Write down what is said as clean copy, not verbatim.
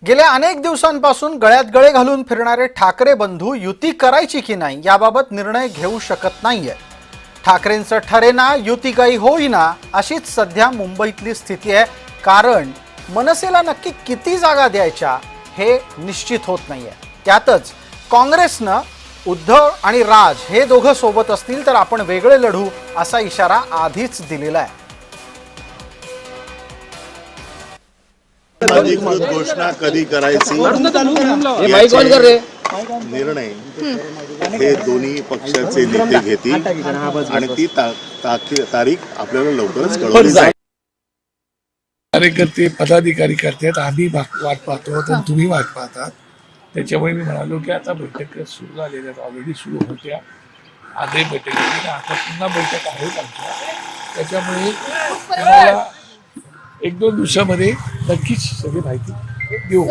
गेल्या अनेक दिवसांपासून गळ्यात गळे घालून फिरणारे ठाकरे बंधू युती करायची की नाही याबाबत निर्णय घेऊ शकत नाहीये। ठाकरेंचं ठरेना युती काही होईना अशीच सध्या मुंबईतली स्थिती आहे। कारण मनसेला नक्की किती जागा द्यायच्या हे निश्चित होत नाहीये। त्यातच काँग्रेसनं उद्धव आणि राज हे दोघं सोबत असतील तर आपण वेगळे लढू असा इशारा आधीच दिलेला आहे। अधिकृत घोषणा कधी करायची निर्णय हे दोन्ही पक्षाचे नेते घेतील आणि ती तारीख आपल्याला लवकरच कळवली जाईल। कार्यकर्ते पदाधिकारी करतात, आम्ही वाट पाहतो तर तुम्ही वाट पाहतात। त्याच्यामुळे मी म्हणालो की आता बैठक सुरू झालेल्या ऑलरेडी सुरू होत्या, आजही बैठक झाली, आता पुन्हा बैठक आहेत आमच्या। त्याच्यामुळे तुम्हाला 1-2 दिवसामध्ये नक्कीच सगळी माहिती देऊ।